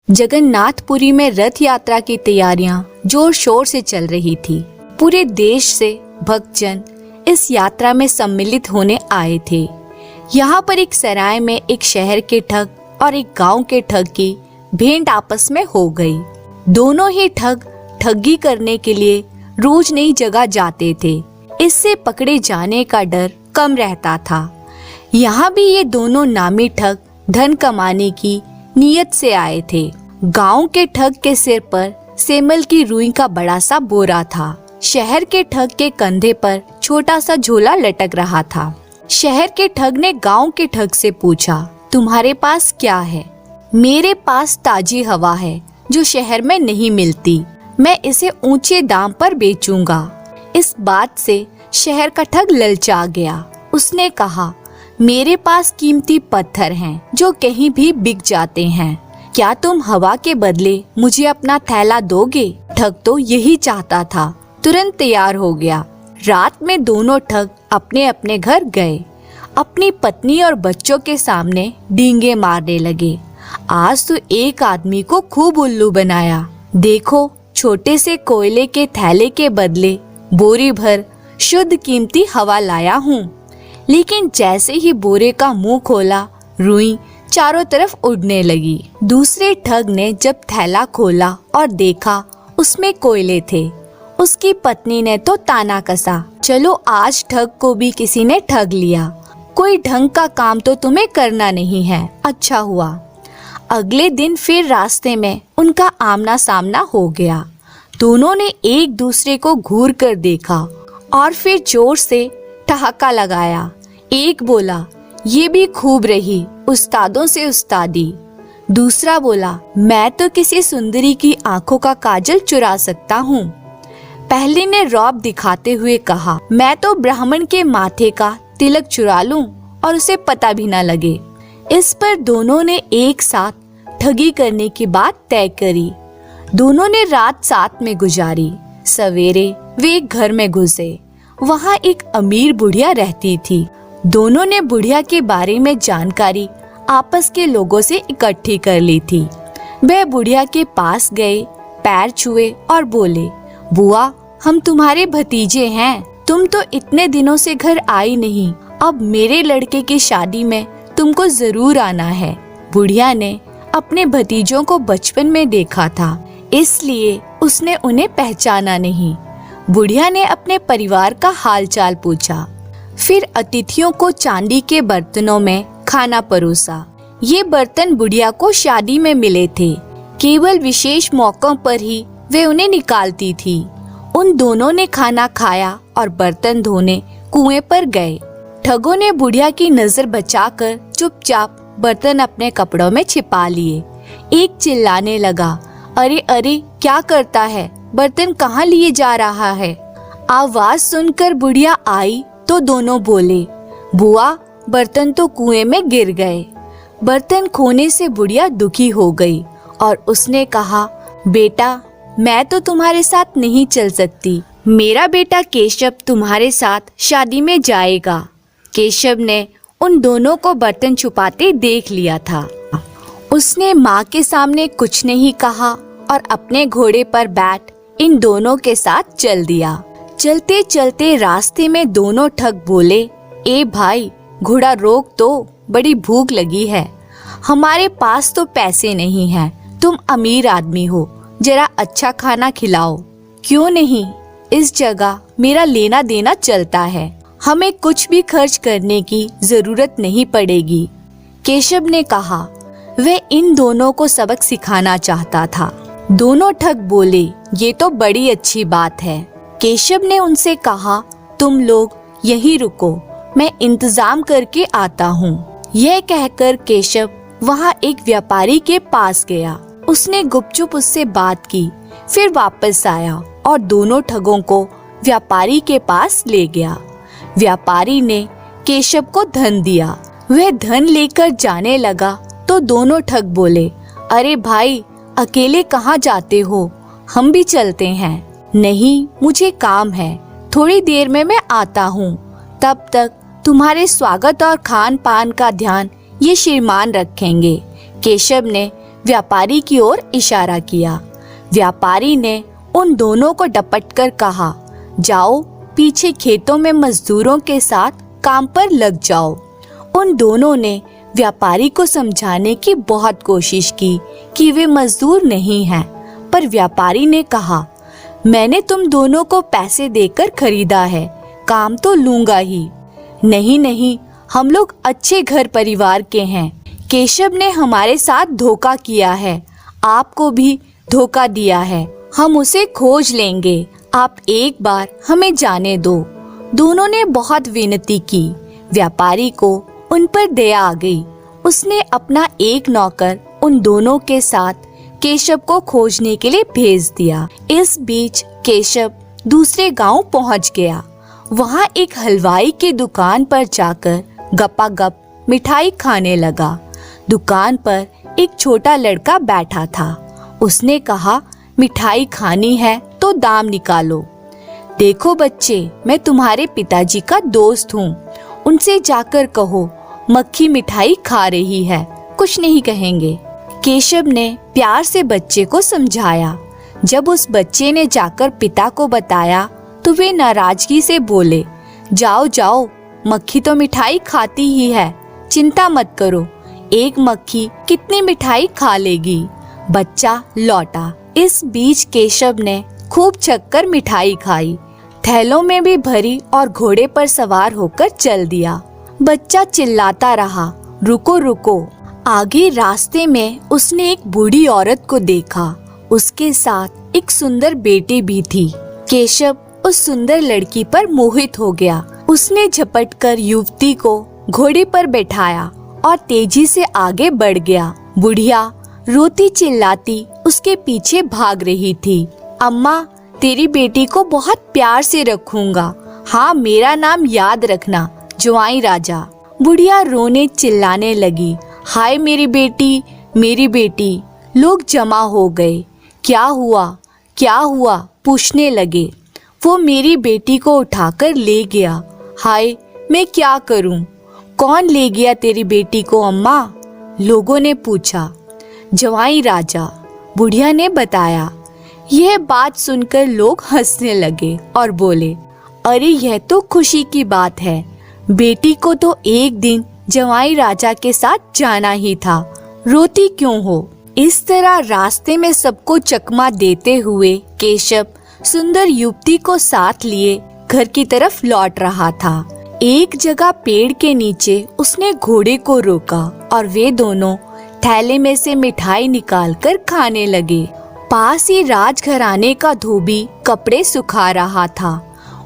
जगन्नाथपुरी में रथ यात्रा की तैयारियां जोर शोर से चल रही थी। पूरे देश से भक्तजन इस यात्रा में सम्मिलित होने आए थे। यहाँ पर एक सराय में एक शहर के ठग और एक गांव के ठग की भेंट आपस में हो गई। दोनों ही ठग ठगी करने के लिए रोज नई जगह जाते थे। इससे पकड़े जाने का डर कम रहता था। यहाँ भी ये दोनों नामी ठग धन कमाने की नीयत से आए थे। गांव के ठग के सिर पर सेमल की रुई का बड़ा सा बोरा था। शहर के ठग के कंधे पर छोटा सा झोला लटक रहा था। शहर के ठग ने गांव के ठग से पूछा, तुम्हारे पास क्या है? मेरे पास ताजी हवा है जो शहर में नहीं मिलती। मैं इसे ऊंचे दाम पर बेचूंगा। इस बात से शहर का ठग ललचा गया। उसने कहा, मेरे पास कीमती पत्थर हैं जो कहीं भी बिक जाते हैं। क्या तुम हवा के बदले मुझे अपना थैला दोगे? ठग तो यही चाहता था। तुरंत तैयार हो गया। रात में दोनों ठग अपने अपने घर गए। अपनी पत्नी और बच्चों के सामने डींगे मारने लगे। आज तो एक आदमी को खूब उल्लू बनाया। देखो, छोटे से कोयले के थैले के बदले बोरी भर शुद्ध कीमती हवा लाया हूँ। लेकिन जैसे ही बोरे का मुंह खोला, रुई चारों तरफ उड़ने लगी। दूसरे ठग ने जब थैला खोला और देखा उसमें कोयले थे, उसकी पत्नी ने तो ताना कसा, चलो आज ठग को भी किसी ने ठग लिया। कोई ढंग का काम तो तुम्हें करना नहीं है। अच्छा हुआ। अगले दिन फिर रास्ते में उनका आमना सामना हो गया। दोनों ने एक दूसरे को घूर कर देखा और फिर जोर से ठहाका लगाया। एक बोला, ये भी खूब रही उस्तादों से उस्तादी। दूसरा बोला, मैं तो किसी सुंदरी की आंखों का काजल चुरा सकता हूँ। पहले ने रौब दिखाते हुए कहा, मैं तो ब्राह्मण के माथे का तिलक चुरा लूं और उसे पता भी ना लगे। इस पर दोनों ने एक साथ ठगी करने की बात तय करी। दोनों ने रात साथ में गुजारी। सवेरे वे एक घर में घुसे। वहाँ एक अमीर बुढ़िया रहती थी। दोनों ने बुढ़िया के बारे में जानकारी आपस के लोगों से इकट्ठी कर ली थी। वह बुढ़िया के पास गए, पैर छुए और बोले, बुआ, हम तुम्हारे भतीजे हैं। तुम तो इतने दिनों से घर आई नहीं। अब मेरे लड़के की शादी में तुमको जरूर आना है। बुढ़िया ने अपने भतीजों को बचपन में देखा था, इसलिए उसने उन्हें पहचाना नहीं। बुढ़िया ने अपने परिवार का हालचाल पूछा। फिर अतिथियों को चांदी के बर्तनों में खाना परोसा। ये बर्तन बुढ़िया को शादी में मिले थे। केवल विशेष मौकों पर ही वे उन्हें निकालती थी। उन दोनों ने खाना खाया और बर्तन धोने कुएं पर गए। ठगों ने बुढ़िया की नजर बचाकर चुपचाप बर्तन अपने कपड़ों में छिपा लिए। एक चिल्लाने लगा, अरे अरे, क्या करता है? बर्तन कहाँ लिए जा रहा है? आवाज सुनकर बुढ़िया आई तो दोनों बोले, बुआ, बर्तन तो कुएं में गिर गए। बर्तन खोने से बुढ़िया दुखी हो गई और उसने कहा, बेटा, मैं तो तुम्हारे साथ नहीं चल सकती। मेरा बेटा केशव तुम्हारे साथ शादी में जाएगा। केशव ने उन दोनों को बर्तन छुपाते देख लिया था। उसने माँ के सामने कुछ नहीं कहा और अपने घोड़े पर बैठ इन दोनों के साथ चल दिया। चलते चलते रास्ते में दोनों ठग बोले, ए भाई, घोड़ा रोक दो, बड़ी भूख लगी है। हमारे पास तो पैसे नहीं हैं। तुम अमीर आदमी हो, जरा अच्छा खाना खिलाओ। क्यों नहीं, इस जगह मेरा लेना देना चलता है। हमें कुछ भी खर्च करने की जरूरत नहीं पड़ेगी। केशव ने कहा। वह इन दोनों को सबक सिखाना चाहता था। दोनों ठग बोले, ये तो बड़ी अच्छी बात है। केशव ने उनसे कहा, तुम लोग यहीं रुको, मैं इंतजाम करके आता हूँ। यह कहकर केशव वहाँ एक व्यापारी के पास गया। उसने गुपचुप उससे बात की, फिर वापस आया और दोनों ठगों को व्यापारी के पास ले गया। व्यापारी ने केशव को धन दिया। वह धन लेकर जाने लगा तो दोनों ठग बोले, अरे भाई, अकेले कहाँ जाते हो? हम भी चलते हैं। नहीं, मुझे काम है, थोड़ी देर में मैं आता हूँ। तब तक तुम्हारे स्वागत और खान पान का ध्यान ये श्रीमान रखेंगे। केशव ने व्यापारी की ओर इशारा किया। व्यापारी ने उन दोनों को डपटकर कहा, जाओ पीछे खेतों में मजदूरों के साथ काम पर लग जाओ। उन दोनों ने व्यापारी को समझाने की बहुत कोशिश की कि वे मजदूर नहीं हैं, पर व्यापारी ने कहा, मैंने तुम दोनों को पैसे देकर खरीदा है, काम तो लूंगा ही। नहीं नहीं, हम लोग अच्छे घर परिवार के हैं। केशव ने हमारे साथ धोखा किया है, आपको भी धोखा दिया है। हम उसे खोज लेंगे, आप एक बार हमें जाने दो। दोनों ने बहुत विनती की। व्यापारी को उन पर दया आ गई। उसने अपना एक नौकर उन दोनों के साथ केशव को खोजने के लिए भेज दिया। इस बीच केशव दूसरे गांव पहुंच गया। वहां एक हलवाई की दुकान पर जाकर गपागप मिठाई खाने लगा। दुकान पर एक छोटा लड़का बैठा था। उसने कहा, मिठाई खानी है तो दाम निकालो। देखो बच्चे, मैं तुम्हारे पिताजी का दोस्त हूँ, उनसे जाकर कहो मक्खी मिठाई खा रही है, कुछ नहीं कहेंगे। केशव ने प्यार से बच्चे को समझाया। जब उस बच्चे ने जाकर पिता को बताया तो वे नाराजगी से बोले, जाओ जाओ, मक्खी तो मिठाई खाती ही है, चिंता मत करो, एक मक्खी कितनी मिठाई खा लेगी। बच्चा लौटा। इस बीच केशव ने खूब चक्कर मिठाई खाई, थैलों में भी भरी और घोड़े पर सवार होकर चल दिया। बच्चा चिल्लाता रहा, रुको रुको। आगे रास्ते में उसने एक बूढ़ी औरत को देखा। उसके साथ एक सुंदर बेटी भी थी। केशव उस सुंदर लड़की पर मोहित हो गया। उसने झपटकर युवती को घोड़े पर बैठाया और तेजी से आगे बढ़ गया। बुढ़िया रोती चिल्लाती उसके पीछे भाग रही थी। अम्मा, तेरी बेटी को बहुत प्यार से रखूंगा, हाँ मेरा नाम याद रखना, जुआई राजा। बुढ़िया रोने चिल्लाने लगी, हाय मेरी बेटी, मेरी बेटी। लोग जमा हो गए। क्या हुआ पूछने लगे। वो मेरी बेटी को उठाकर ले गया। हाय, मैं क्या करूं? कौन ले गया तेरी बेटी को अम्मा? लोगों ने पूछा। जवाई राजा, बुढ़िया ने बताया। यह बात सुनकर लोग हंसने लगे और बोले, अरे यह तो खुशी की बात है, बेटी को तो एक दिन जवाई राजा के साथ जाना ही था, रोती क्यों हो? इस तरह रास्ते में सबको चकमा देते हुए केशव सुंदर युवती को साथ लिए घर की तरफ लौट रहा था। एक जगह पेड़ के नीचे उसने घोड़े को रोका और वे दोनों थैले में से मिठाई निकालकर खाने लगे। पास ही राजघराने का धोबी कपड़े सुखा रहा था।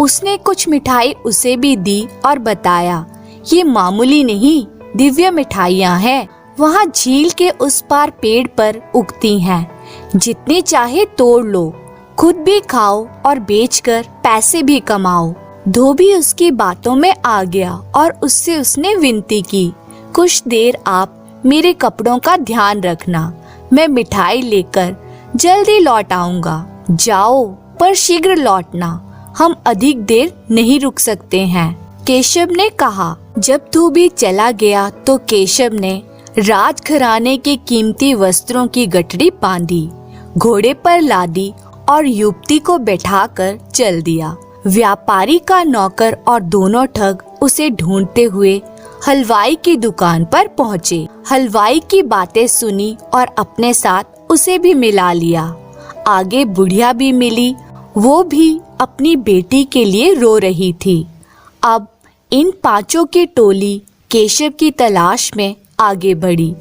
उसने कुछ मिठाई उसे भी दी और बताया, ये मामूली नहीं, दिव्य मिठाइयाँ हैं। वहाँ झील के उस पार पेड़ पर उगती हैं, जितनी चाहे तोड़ लो, खुद भी खाओ और बेचकर पैसे भी कमाओ। धोबी उसकी बातों में आ गया और उससे उसने विनती की, कुछ देर आप मेरे कपड़ों का ध्यान रखना, मैं मिठाई लेकर जल्दी लौट आऊंगा। जाओ, पर शीघ्र लौटना, हम अधिक देर नहीं रुक सकते हैं। केशव ने कहा। जब धोबी चला गया तो केशव ने राजघराने के कीमती वस्त्रों की गठरी बांधी, घोड़े पर लादी और युवती को बैठाकर चल दिया। व्यापारी का नौकर और दोनों ठग उसे ढूंढते हुए हलवाई की दुकान पर पहुँचे। हलवाई की बातें सुनी और अपने साथ उसे भी मिला लिया। आगे बुढ़िया भी मिली, वो भी अपनी बेटी के लिए रो रही थी। अब इन पांचों की टोली केशव की तलाश में आगे बढ़ी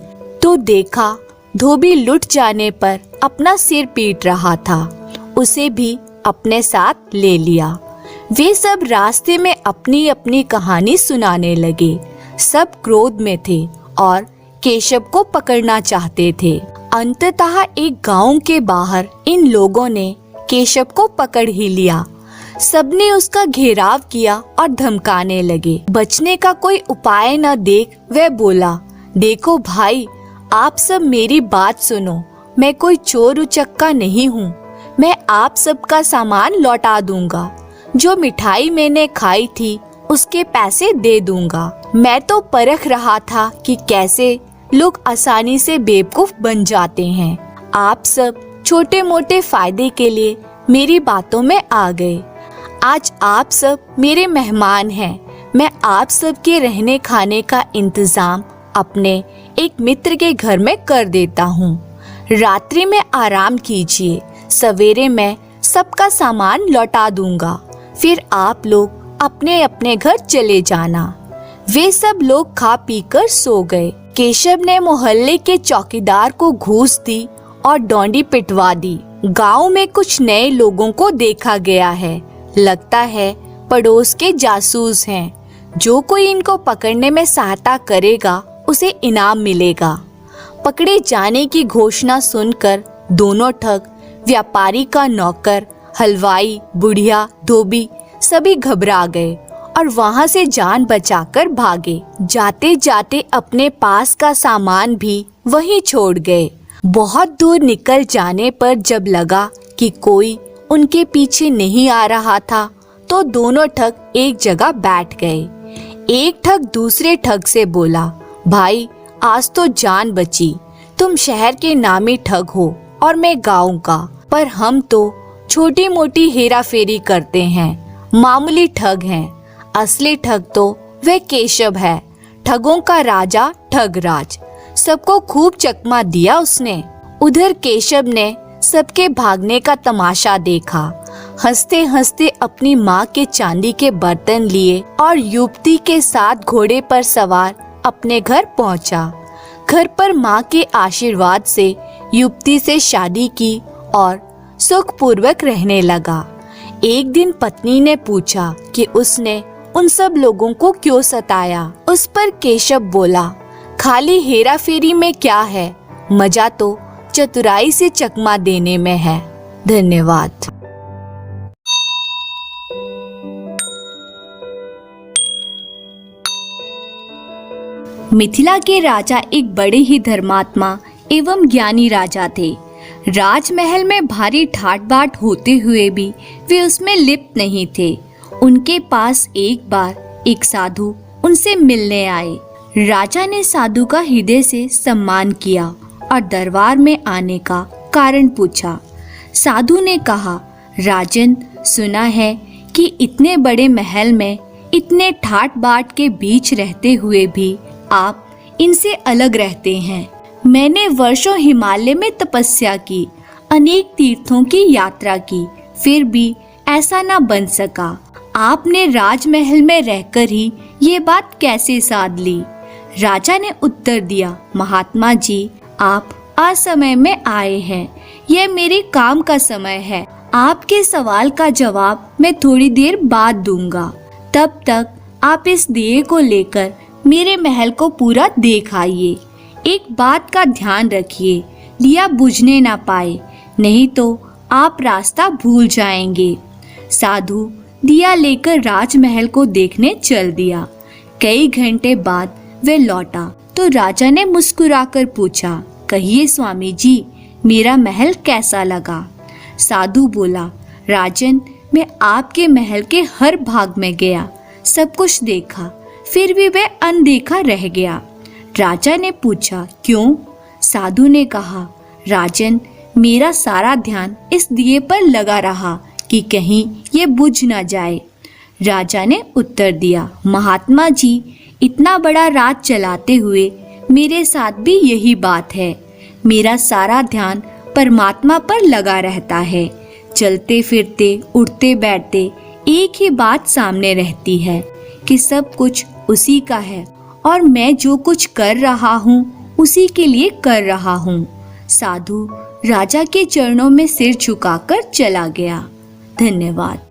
तो देखा धोबी लुट जाने पर अपना सिर पीट रहा था। उसे भी अपने साथ ले लिया। वे सब रास्ते में अपनी अपनी कहानी सुनाने लगे। सब क्रोध में थे और केशव को पकड़ना चाहते थे। अंततः एक गांव के बाहर इन लोगों ने केशव को पकड़ ही लिया। सबने उसका घेराव किया और धमकाने लगे। बचने का कोई उपाय न देख वह बोला, देखो भाई, आप सब मेरी बात सुनो, मैं कोई चोर उचक्का नहीं हूँ। मैं आप सबका सामान लौटा दूंगा। जो मिठाई मैंने खाई थी उसके पैसे दे दूंगा। मैं तो परख रहा था कि कैसे लोग आसानी से बेवकूफ बन जाते हैं। आप सब छोटे मोटे फायदे के लिए मेरी बातों में आ गए। आज आप सब मेरे मेहमान हैं। मैं आप सब के रहने खाने का इंतजाम अपने एक मित्र के घर में कर देता हूँ। रात्रि में आराम कीजिए, सवेरे मैं सबका सामान लौटा दूंगा, फिर आप लोग अपने अपने घर चले जाना। वे सब लोग खा पीकर सो गए। केशव ने मोहल्ले के चौकीदार को घूस दी और डोंडी पिटवा दी। गांव में कुछ नए लोगों को देखा गया है, लगता है पड़ोस के जासूस हैं। जो कोई इनको पकड़ने में सहायता करेगा उसे इनाम मिलेगा। पकड़े जाने की घोषणा सुनकर दोनों ठग, व्यापारी का नौकर, हलवाई, बुढ़िया, धोबी सभी घबरा गए और वहां से जान बचाकर भागे। जाते जाते अपने पास का सामान भी वहीं छोड़ गए। बहुत दूर निकल जाने पर जब लगा कि कोई उनके पीछे नहीं आ रहा था तो दोनों ठग एक जगह बैठ गए। एक ठग दूसरे ठग से बोला, भाई आज तो जान बची। तुम शहर के नामी ठग हो और मैं गाँव का, पर हम तो छोटी मोटी हेरा फेरी करते हैं, मामूली ठग हैं। असली ठग तो वह केशव है, ठगों का राजा ठगराज। सबको खूब चकमा दिया उसने। उधर केशव ने सबके भागने का तमाशा देखा। हंसते हंसते अपनी माँ के चांदी के बर्तन लिए और युवती के साथ घोड़े पर सवार अपने घर पहुँचा। घर पर माँ के आशीर्वाद से युवती से शादी की और सुखपूर्वक रहने लगा। एक दिन पत्नी ने पूछा कि उसने उन सब लोगों को क्यों सताया। उस पर केशव बोला, खाली हेरा फेरी में क्या है, मजा तो चतुराई से चकमा देने में है। धन्यवाद। मिथिला के राजा एक बड़े ही धर्मात्मा एवं ज्ञानी राजा थे। राजमहल में भारी ठाट बाट होते हुए भी वे उसमें लिप्त नहीं थे। उनके पास एक बार एक साधु उनसे मिलने आए। राजा ने साधु का हृदय से सम्मान किया और दरबार में आने का कारण पूछा। साधु ने कहा, राजन, सुना है कि इतने बड़े महल में इतने ठाट बाट के बीच रहते हुए भी आप इनसे अलग रहते हैं। मैंने वर्षों हिमालय में तपस्या की, अनेक तीर्थों की यात्रा की, फिर भी ऐसा ना बन सका। आपने राजमहल में रहकर ही ये बात कैसे साध ली? राजा ने उत्तर दिया, महात्मा जी, आप असमय में आए हैं। यह मेरे काम का समय है। आपके सवाल का जवाब मैं थोड़ी देर बाद दूंगा। तब तक आप इस दिए को लेकर मेरे महल को पूरा देख आइए। एक बात का ध्यान रखिए, दिया बुझने ना पाए, नहीं तो आप रास्ता भूल जाएंगे। साधु दिया लेकर राजमहल को देखने चल दिया। कई घंटे बाद वह लौटा तो राजा ने मुस्कुराकर पूछा, कहिए स्वामी जी, मेरा महल कैसा लगा? साधु बोला, राजन, मैं आपके महल के हर भाग में गया, सब कुछ देखा, फिर भी वह अनदेखा रह गया। राजा ने पूछा, क्यों? साधु ने कहा, राजन, मेरा सारा ध्यान इस दिए पर लगा रहा कि कहीं ये बुझ ना जाए। राजा ने उत्तर दिया, महात्मा जी, इतना बड़ा राज चलाते हुए मेरे साथ भी यही बात है। मेरा सारा ध्यान परमात्मा पर लगा रहता है। चलते फिरते, उठते बैठते एक ही बात सामने रहती है कि सब कुछ उसी का है और मैं जो कुछ कर रहा हूँ उसी के लिए कर रहा हूँ। साधु राजा के चरणों में सिर झुकाकर चला गया। धन्यवाद।